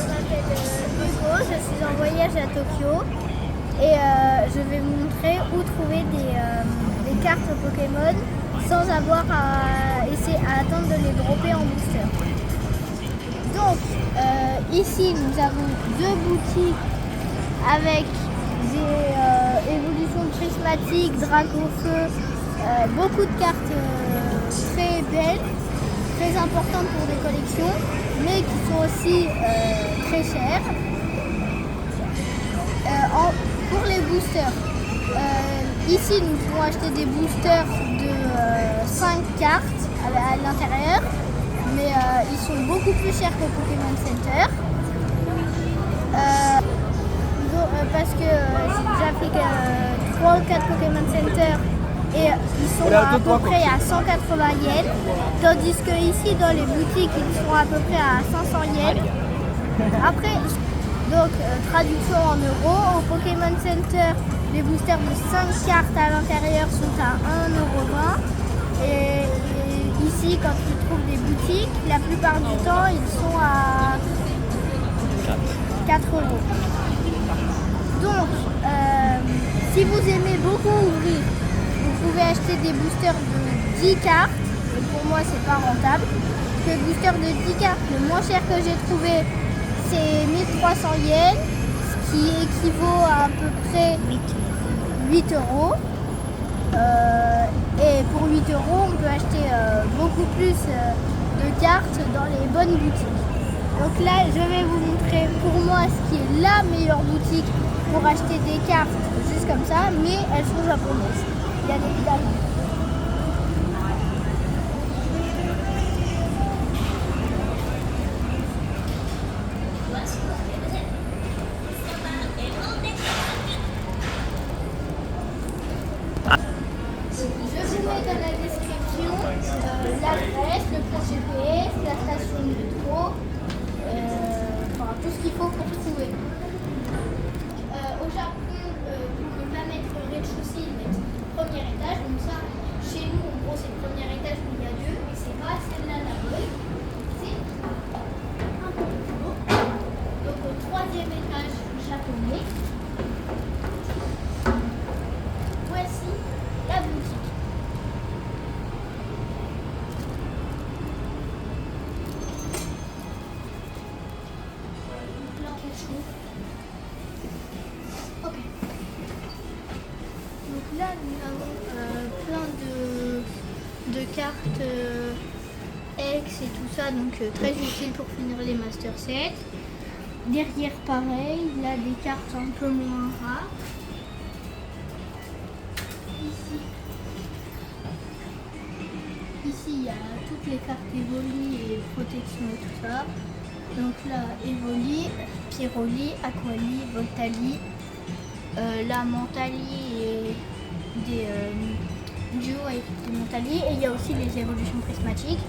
m'appelle Hugo, je suis en voyage à Tokyo et je vais vous montrer où trouver des cartes Pokémon sans avoir à attendre de les dropper en booster. Donc ici nous avons deux boutiques avec des évolutions prismatiques, Dracofeu, beaucoup de cartes très belles, très importantes pour des collections, mais qui sont aussi très chères. Pour les boosters, ici nous pouvons acheter des boosters de 5 cartes à l'intérieur, mais ils sont beaucoup plus chers qu'au Pokémon Center. Parce que j'ai déjà fait 3 ou 4 Pokémon Center et ils sont à peu près à 180 yens, tandis que ici dans les boutiques ils sont à peu près à 500 yens. Après, donc traduction en euros, au Pokémon Center, les boosters de 5 cartes à l'intérieur sont à 1,20 € et ici quand tu trouves des boutiques, la plupart du temps ils sont à 4 €. Donc, si vous aimez beaucoup ouvrir, vous pouvez acheter des boosters de 10 cartes. Et pour moi, c'est pas rentable. Parce que le booster de 10 cartes, le moins cher que j'ai trouvé, c'est 1300 yens, ce qui équivaut à peu près 8 €. Et pour 8 €, on peut acheter beaucoup plus de cartes dans les bonnes boutiques. Donc là, je vais vous montrer pour moi ce qui est la meilleure boutique pour acheter des cartes juste comme ça, mais elles sont japonaises, bien évidemment. Je vous mets dans la description l'adresse, le point GPS, la station de métro, enfin tout ce qu'il faut pour trouver. Au Japon, pour ne pas mettre rez-de-chaussée, ils mettent premier étage. Donc ça, chez nous, en gros, c'est le premier étage où il y a deux, mais c'est pas celle-là la bonne. C'est un peu plus haut. Donc au troisième étage japonais, voici la boutique. Donc là, on chaud. Ok. Donc là, nous avons plein de cartes X et tout ça, donc très utile pour finir les Master Sets. Derrière, pareil, là des cartes un peu moins rares. Ici, il y a toutes les cartes Evoli et protection et tout ça. Donc là, Evoli, Pyroli, Aquali, Voltali. La Mentali et des duos avec des Mentali, et il y a aussi les évolutions prismatiques,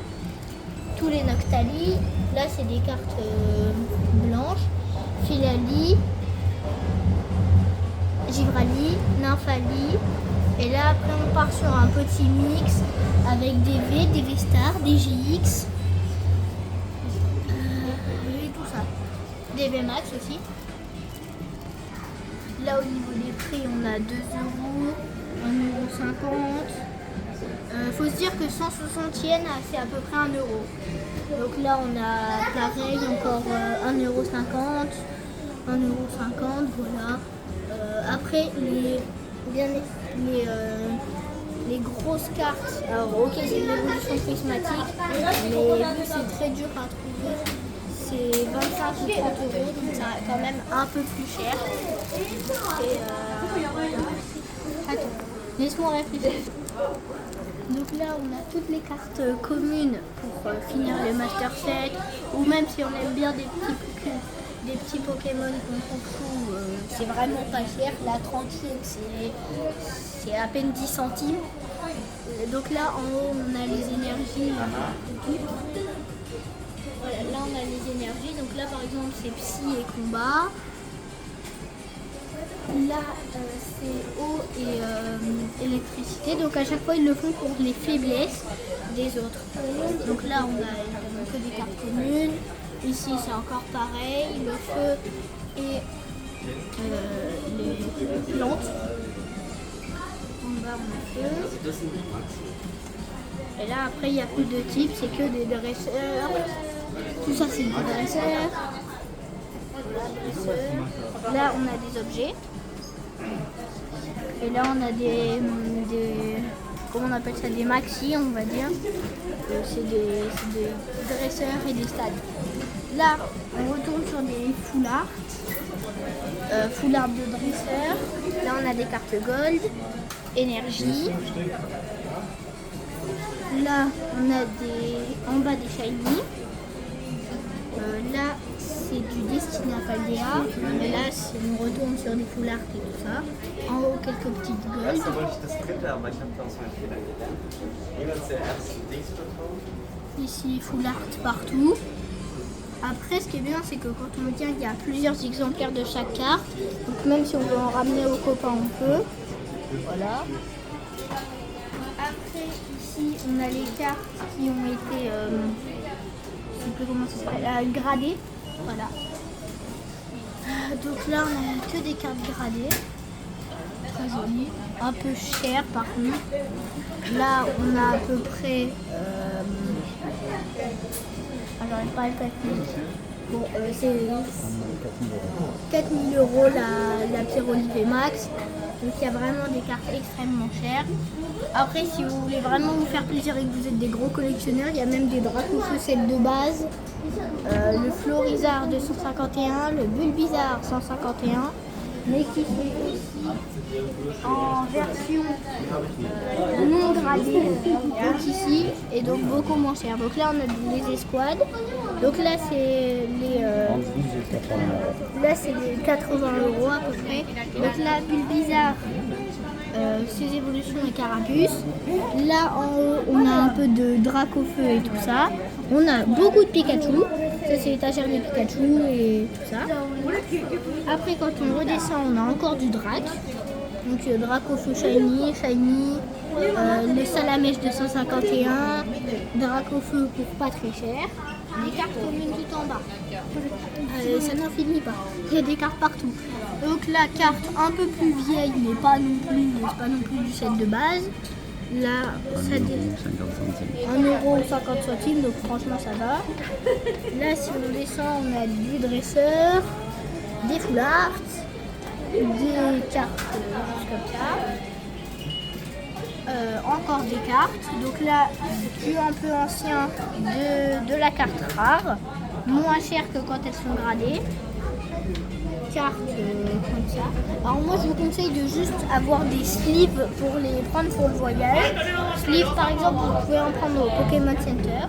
tous les Noctali. Là c'est des cartes blanches, Filali, Givrali, Nymphali, et là après on part sur un petit mix avec des V, des V-Star, des GX et tout ça, des V-Max aussi. Là au niveau des prix, on a 2 €, 1,50 €. Faut se dire que 160 yens, c'est à peu près 1 €. Donc là on a pareil encore 1,50 €, 1,50 €, voilà. Après les grosses cartes, alors ok c'est une évolution prismatique, mais vu que c'est très dur à trouver, c'est 25 ou 30 €, donc ça quand même un peu plus cher. Et attends, laisse-moi réfléchir. Donc là, on a toutes les cartes communes pour finir les Master Sets, ou même si on aime bien des petits Pokémon qu'on s'en fout, c'est vraiment pas cher. La 30 yens, c'est à peine 10 centimes. Donc là, en haut, on a les énergies. Voilà, là on a les énergies, donc là par exemple c'est Psy et Combat. Là c'est Eau et Électricité, donc à chaque fois ils le font pour les faiblesses des autres. Donc là on a évidemment que des cartes communes, Ici c'est encore pareil, le feu et les plantes. En bas on a feu. Et là après il n'y a plus de types, c'est que des dresseurs. Tout ça c'est des dresseurs. Là on a des objets. Et là on a des comment on appelle ça, des maxi on va dire. C'est des dresseurs et des stades. Là on retourne sur des foulards. Foulards de dresseurs. Là on a des cartes gold, énergie. Là on a en bas des shiny. Là c'est du Destiny à Paldea. Et là on retourne sur des foulards et tout ça. En haut quelques petites gold. Ici foulard partout. Après ce qui est bien c'est que quand on vient il y a plusieurs exemplaires de chaque carte. Donc même si on veut en ramener aux copains on peut. Voilà. Après ici on a les cartes qui ont été je sais plus comment ça s'appelle, gradées. Voilà. Donc là on a que des cartes gradées. Très jolies. Un peu cher par contre. Là on a à peu près j'arrive pas à le calculer. Bon, c'est 4 000 € la pierre Olivier Max. Donc il y a vraiment des cartes extrêmement chères. Après, si vous voulez vraiment vous faire plaisir et que vous êtes des gros collectionneurs, il y a même des Dracofeu sets de base. Le Florizard 251, le Bulbizarre 151, mais qui sont aussi en version non gradée, donc ici, et donc beaucoup moins cher. Donc là on a les escouades. Donc là c'est les là c'est les 80 € à peu près. Donc là Bulbizarre, ses évolutions et Carapuce. Là en haut on a un peu de Dracofeu et tout ça. On a beaucoup de Pikachu. Ça c'est l'étagère des Pikachu et tout ça. Après quand on redescend on a encore du Drac. Donc Dracofeu Shiny, le Salamèche 251, Dracofeu pour pas très cher. Des cartes communes tout en bas. Ça n'en finit pas. Il y a des cartes partout. Donc la carte un peu plus vieille, mais pas non plus du set de base. Là, ça dit 1,50 €, donc franchement ça va. Là, si on descend, on a du dresseur, des foulards, des cartes comme ça. Encore des cartes. Donc là, du un peu ancien de la carte rare, moins cher que quand elles sont gradées. Cartes comme ça. Alors moi je vous conseille de juste avoir des sleeves pour les prendre pour le voyage. Sleeves par exemple vous pouvez en prendre au Pokémon Center.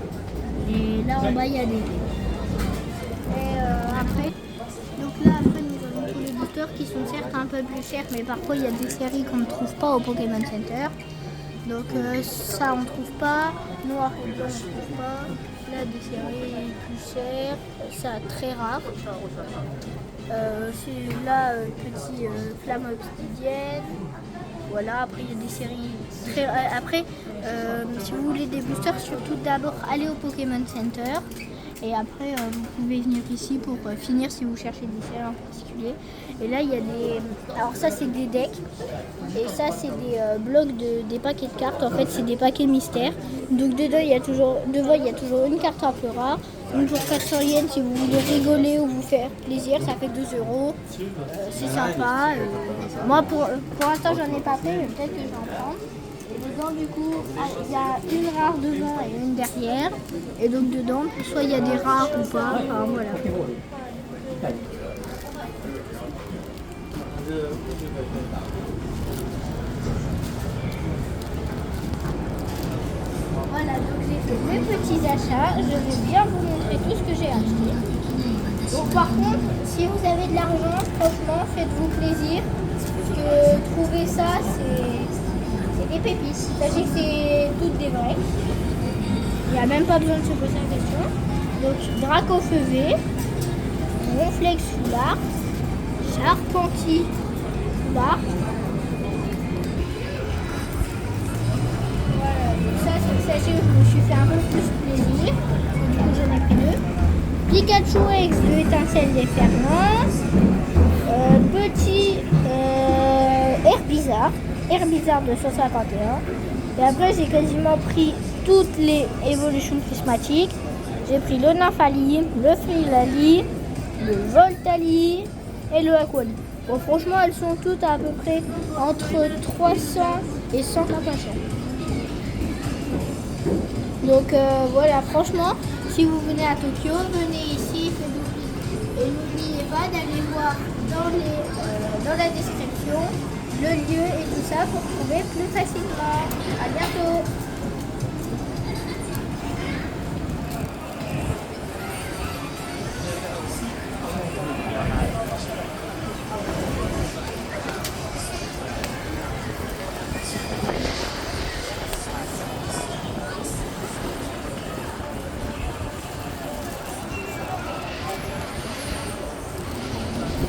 Et là en bas il y a des. Et après. Donc là après nous avons tous les boosters qui sont certes un peu plus chers, mais parfois il y a des séries qu'on ne trouve pas au Pokémon Center. Donc ça on trouve pas. Noir et blanc on trouve pas. Là des séries plus chères. Ça très rare. C'est là petit flamme obsidienne. Voilà, après il y a des séries très. Après, si vous voulez des boosters, surtout d'abord allez au Pokémon Center. Et après, vous pouvez venir ici pour finir si vous cherchez des séries en particulier. Et là, il y a des. Alors, ça, c'est des decks. Et ça, c'est des blocs des paquets de cartes. En fait, c'est des paquets mystères. Donc, devant, il y a toujours une carte un peu rare. Une pour 400 yens si vous voulez rigoler ou vous faire plaisir. Ça fait 2 €. C'est sympa. Moi, pour l'instant, j'en ai pas fait, mais peut-être que je vais en prendre. Et dedans, du coup, il y a une rare devant et une derrière. Et donc, dedans, soit il y a des rares ou pas. Enfin, voilà. Voilà, donc j'ai fait mes petits achats. Je vais bien vous montrer tout ce que j'ai acheté. Donc par contre, si vous avez de l'argent, franchement, faites-vous plaisir. Parce que trouver ça, c'est des pépites. Sachez que c'est toutes des vraies. Il n'y a même pas besoin de se poser la question. Donc Dracofeu V, Ronflex Foulard, Charpentier Foulard. Voilà, donc ça, sachez que je me suis fait un peu plus plaisir. Du coup, j'en ai pris 2. Pikachu X de étincelle déferlante. Petit Herbizarre de 151. Et après, j'ai quasiment pris toutes les évolutions prismatiques. J'ai pris le Nymphali, le Frilali, le Voltali et le Aquali. Bon, franchement, elles sont toutes à peu près entre 300 et 180. Donc voilà, franchement, si vous venez à Tokyo, venez ici, et n'oubliez pas d'aller voir dans la description le lieu et tout ça pour trouver plus facilement. À bientôt.